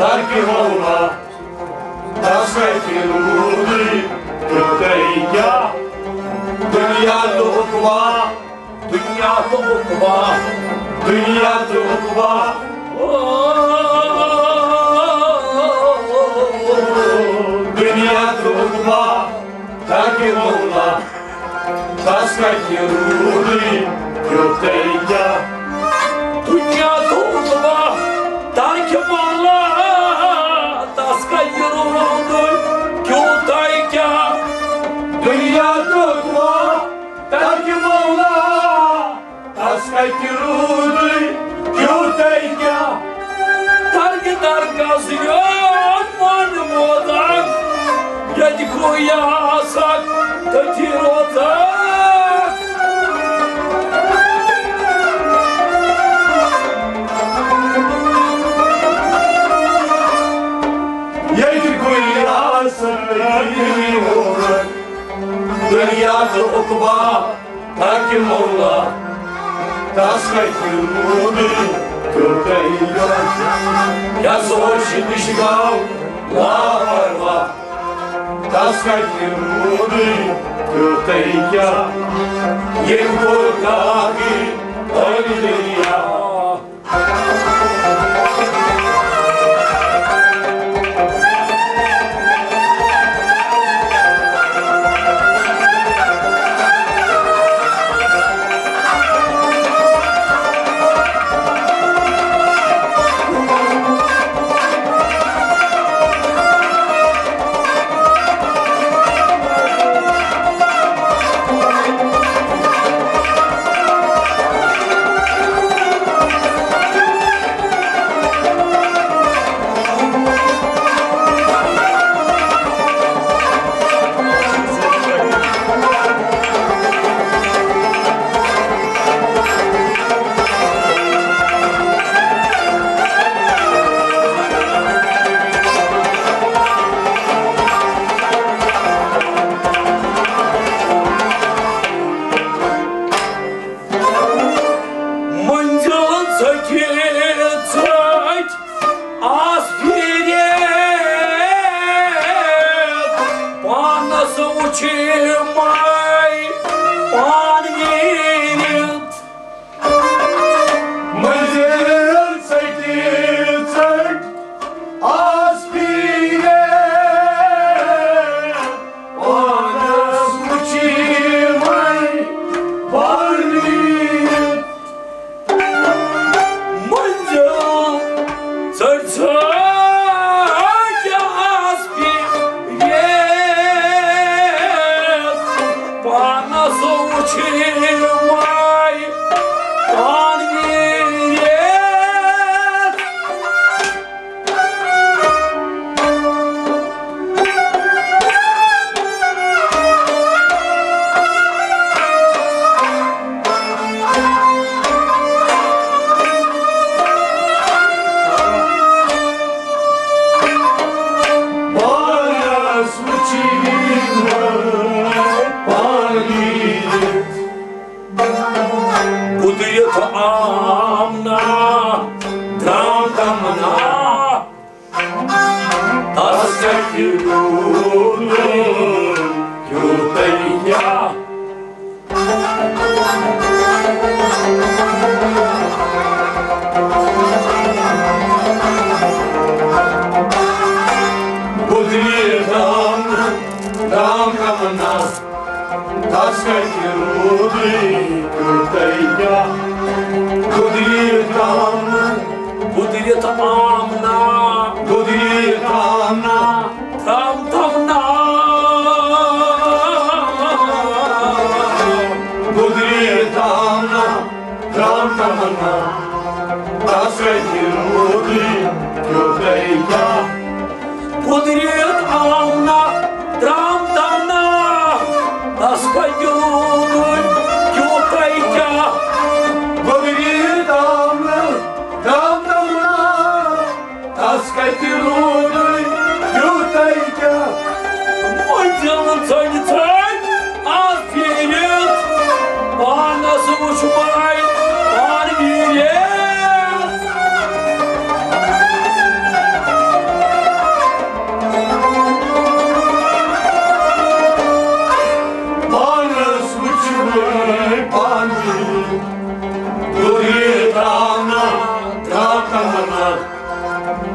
Tarki Mola, Taskati Rudi, Kutaya, Dünya Tukva, Dünya Tukva, Dünya Tukva, Dünya Tukva, Tarki Mola, Taskati Rudi, Kutaya, Dünya Tukva, Tarki Mola, Taskati Rudi, Kutaya, Dünya Tukva, Tarki Mola, Taskati Rudi, Kutaya, Tarki Tarkasyon, Manmodak, Yadikoyasak, Tatirotak. Yadikoyasak, Tatirotak. Dünya Tukva, Tarki Mola, Taskati Rudi, Kutaya, Ya Sochi Dishgao, La Varva, Taskati Rudi, Kutaya, Yekotaki, Oliveria.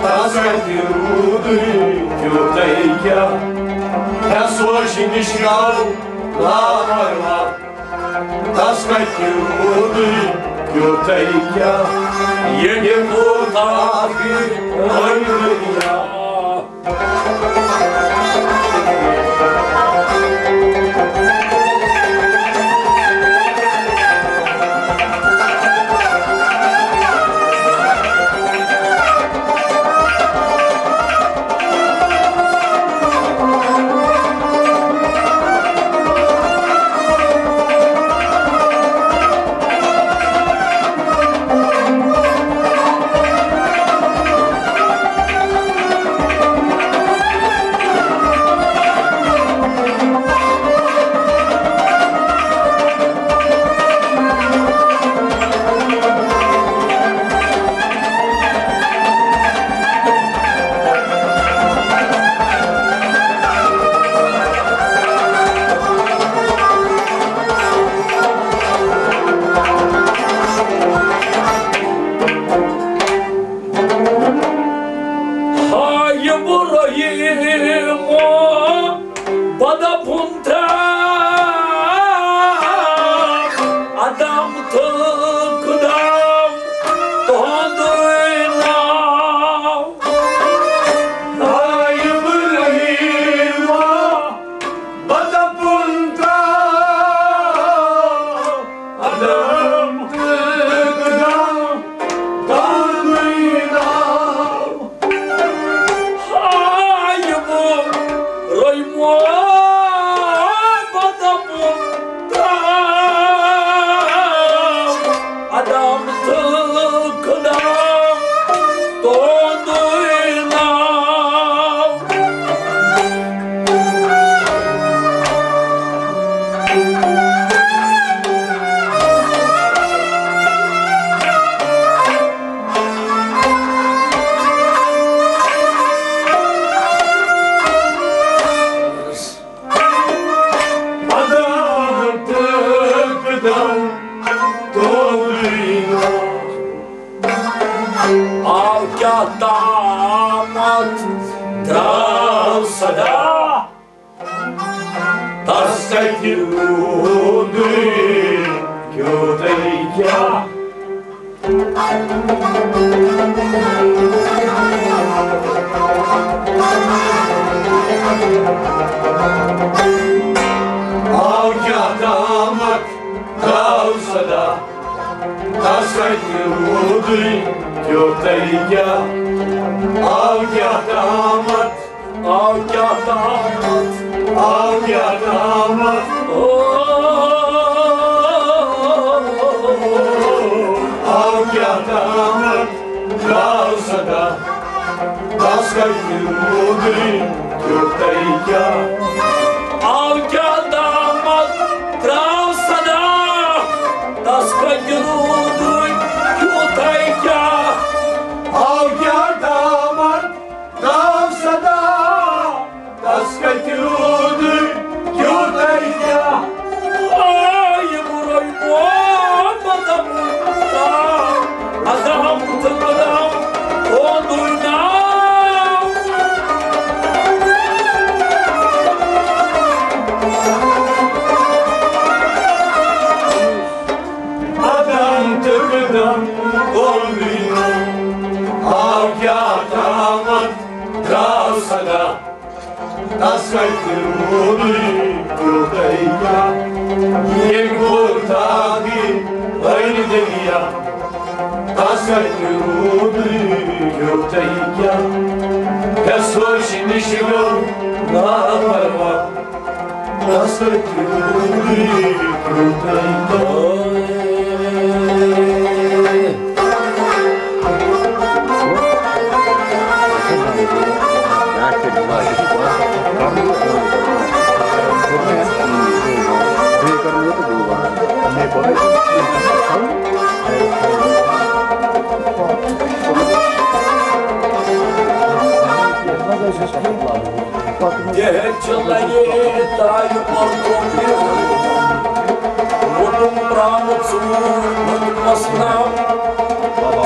таскать руды, кютайка. Я свой нишкал на марва, таскать руды, кютайка. Едем кутаки, ой, я.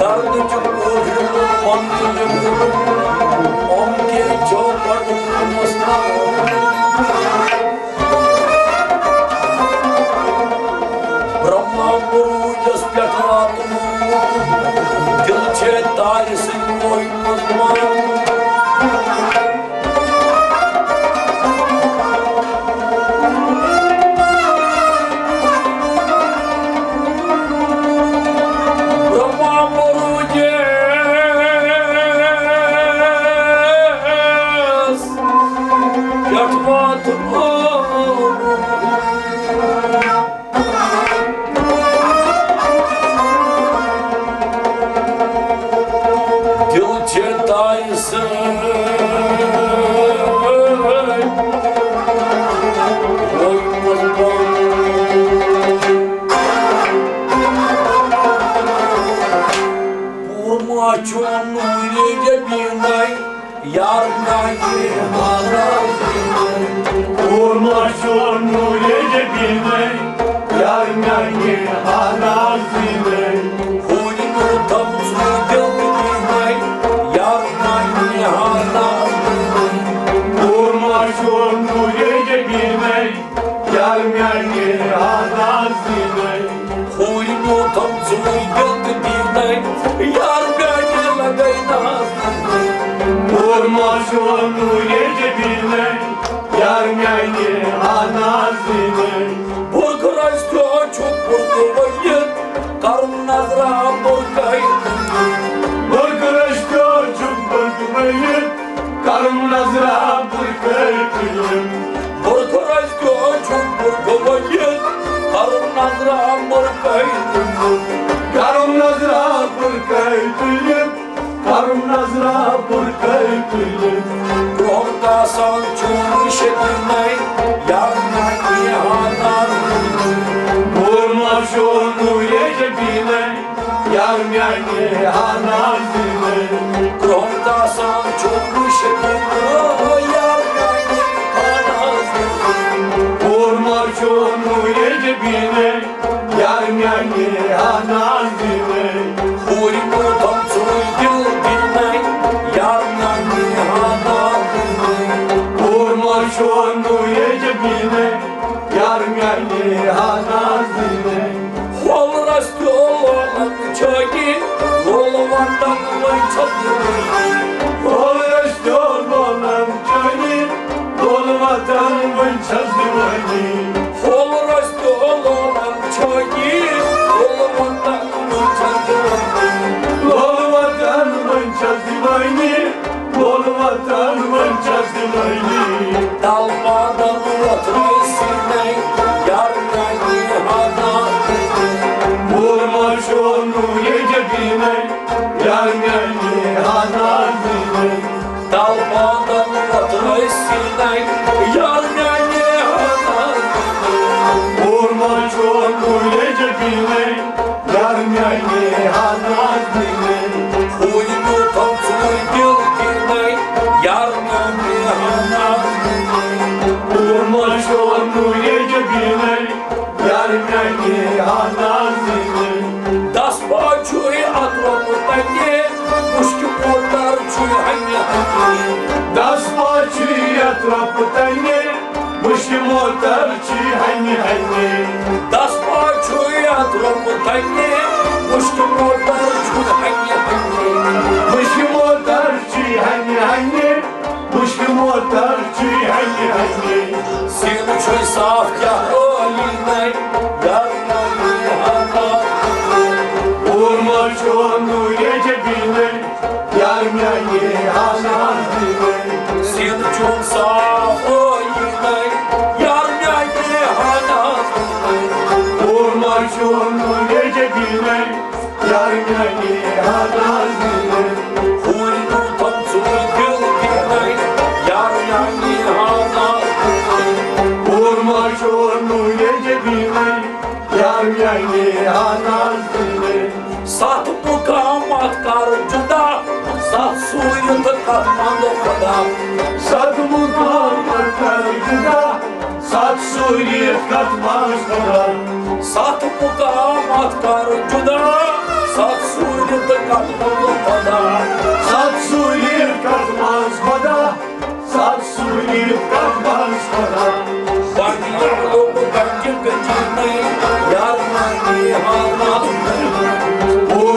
Darlıcık, Urhül, Manlıcık,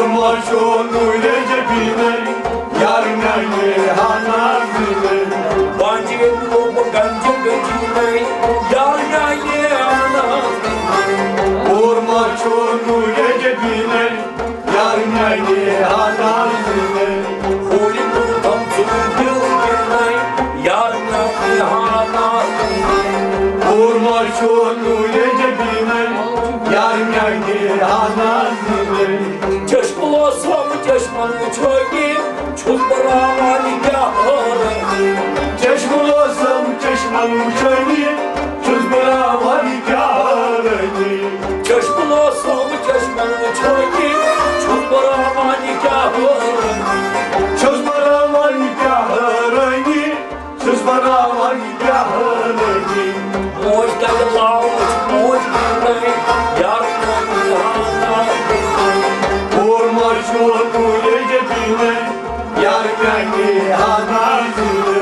Urma şonu recebine, yar neyli hanar çeşmanı çöğü çözbaravanı gâhırı Çeşmulosam çeşmanı çöğü çözbaravanı gâhırı Çeşmulosam çeşmanı çöğü çözbaravanı gâhırı çözbaravanı gâhırı çözbaravanı gâhırı Moj dayılav, moj gülay, yarın yâna Vurmaşonu lecebine yar beni anasını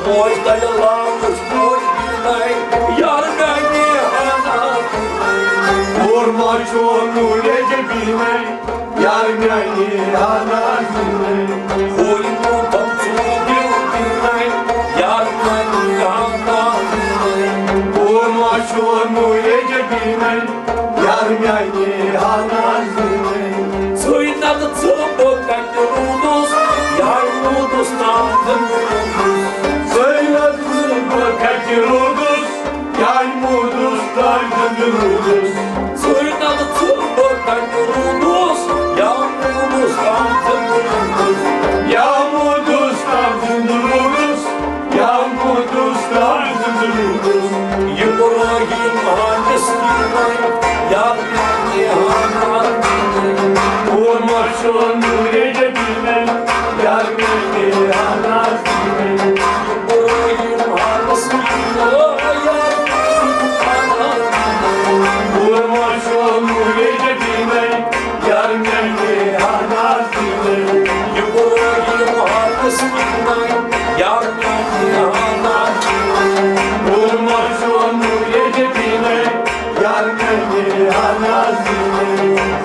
Moj dayılav, moj gülay, yarın yâna Vurmaşonu lecebine yar beni anasını Huymu tamsu gülay, yarın yâna Vurmaşonu lecebine yar beni anasını Söynadı tıbbı kaktıruduz, yarmuduz tandıruduz Söyledim bakakirudus Yaymudus tajdırudus Söynadı tıbbı kaktıruduz, yarmuduz tandıruduz Yağmudus tajdırudus Yağmudus tajdırudus İbrahim hangisini, yarmuduz hangisini Vurmaşonu lecebine yar beni anasını İbrahim hangisini, yarmuduz Vurmaşonu lecebine yar beni anasını İbrahim hangisini, yarmuduz Vurmaşonu lecebine yar beni anasını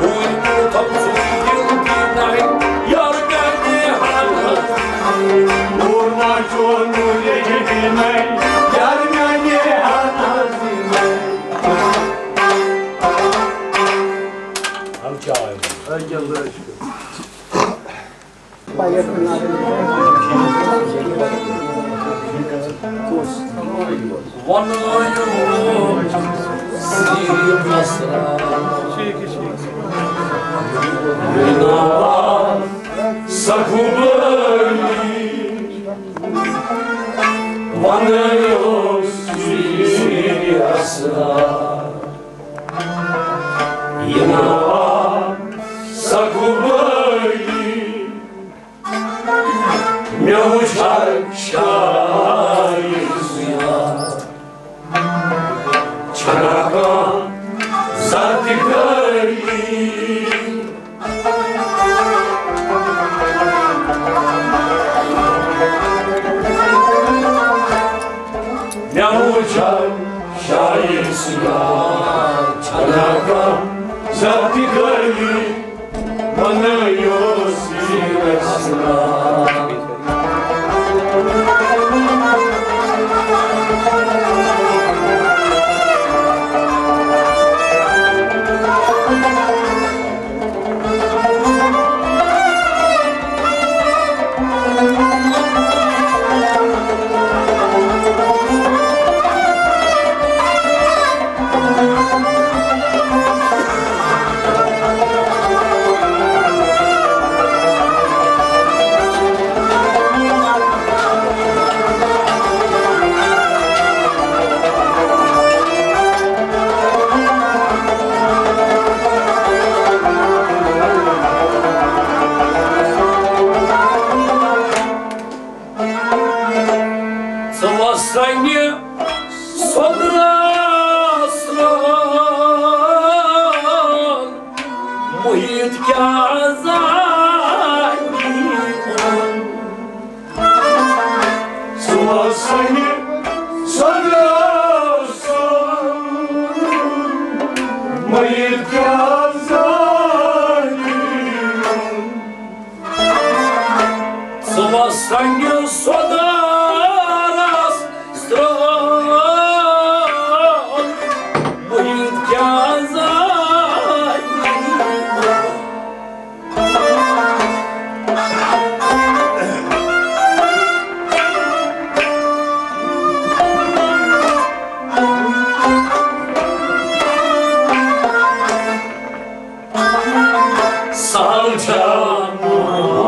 Huymu tamsu gülay, yarın Vurmaşonu lecebine yar beni anasını Vanayım sivasra Vinava sakubali Vanayos sirasra Vinava sakubali Mjaučar šajizja Čanaka zatikali Mjaučar šajizja Čanaka zatikali Vanayos sirasra Свастане содрасран Мухит казани Свасани содрасан Мои казани Свастане содрас стран Мухит казани Salçamı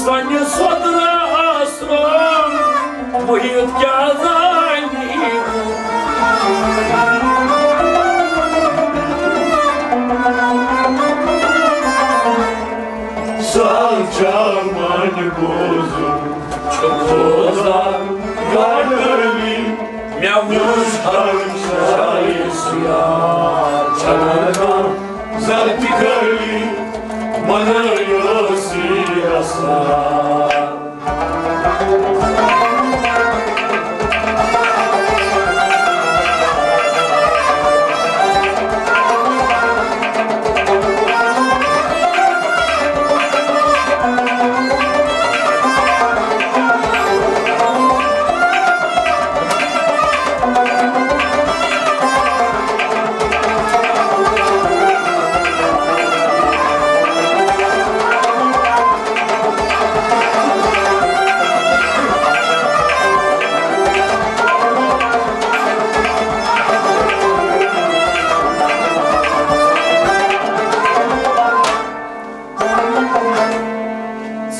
останнє содрастро, мої в'язані. Salçaman kuzu Çukurda Gönlümü mevmuş Şarkı suya Çanakan Zati kali Bana yosi asla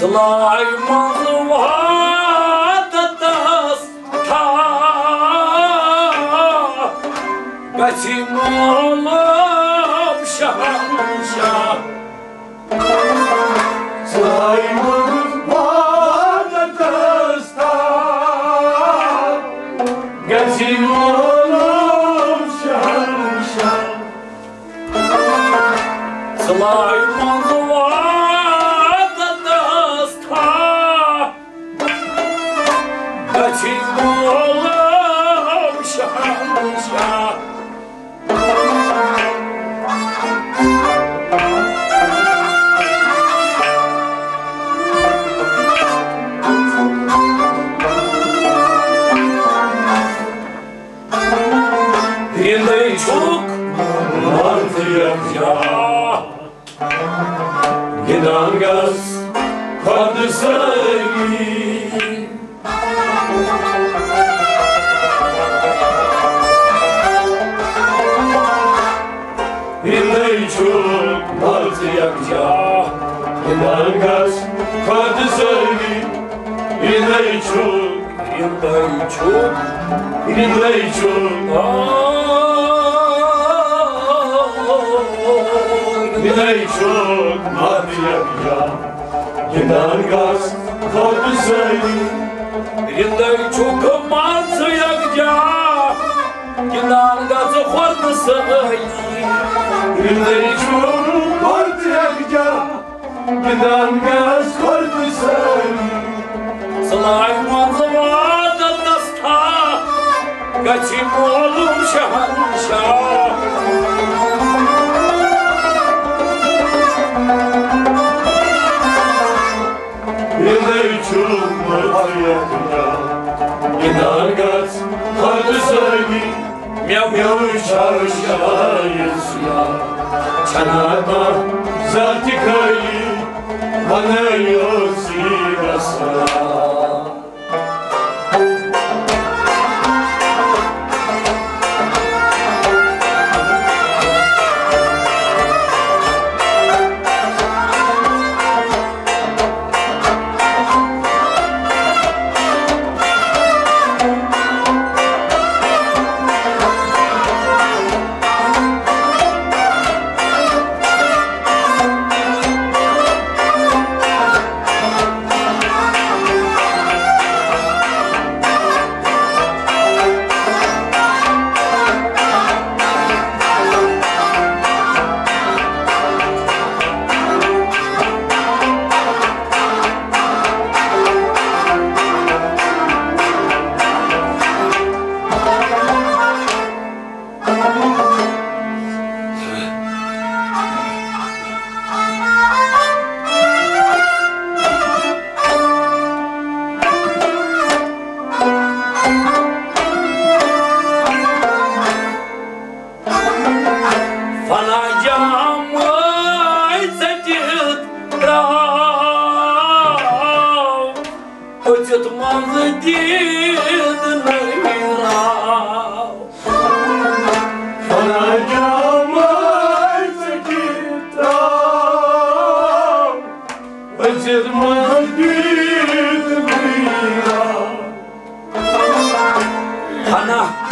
Zlay mazvada dasta Betim oğlum şahanşah Saymanız bana desta Geçim oğlum şarşa Zlay mazvada Betim oğlum şahanşah Yine çok Martıya ya Gidan gaz Kadı sevgi Yine çok Martıya ya Gidan gaz Kadı sevgi Yine çok Yine çok Yine çok Yine çok Martıya Gidan gaz Kadı sevgi Yine çok martıya ya Yine gazı korkusu Yine çok Martıya Gidan gaz Kadı sevgi Zlay mazvada dasta Betim oğlum şahanşah Yine çok Martıya Gidan gaz Kadı sevgi Mev Çarşıya Çanakta Zati kayı Bana yosi asla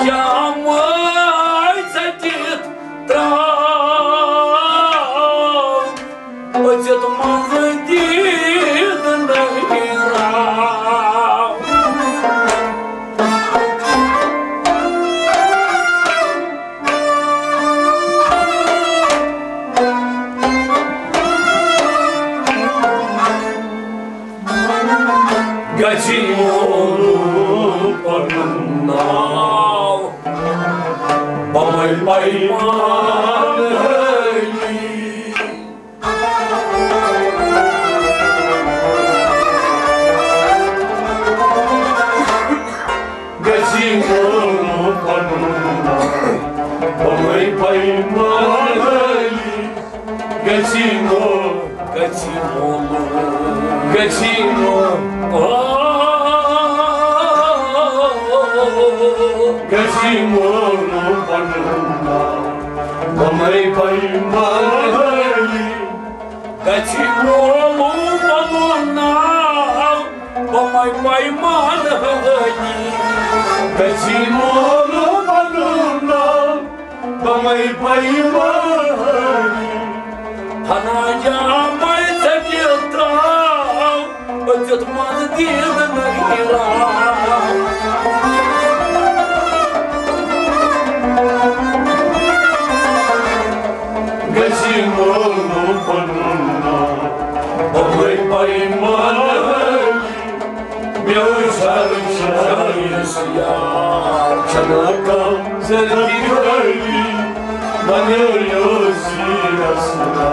Ямай цатит трав, Отец мазадит нахирав. Гатимону погнал, Бамай поймали. Гатимону погнал, Бамай поймали. Гатимону, Гатимону, Гатимону погнал, Бамай поймали. Гатимону погнал, Бамай поймали. Гатимону погнал, Бамай поймали. Она ямай цатит трав, Отец мазадит нахирав. Гатимону погнал, Бамай поймали. Белый шарик Чанакам задихали, манерю сиросна.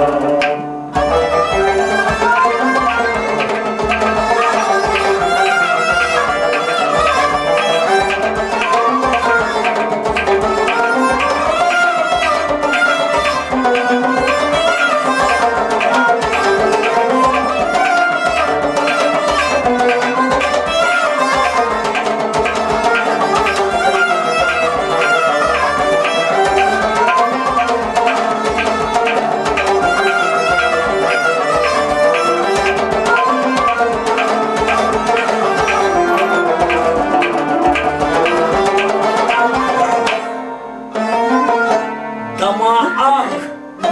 Дамаах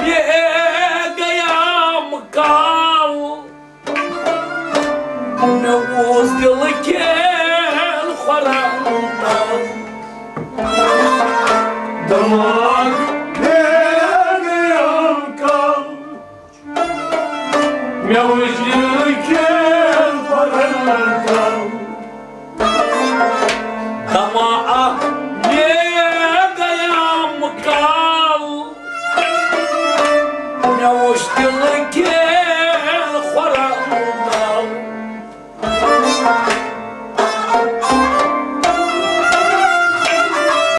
бегаям кал, не уздел кен хорантал. Дамаг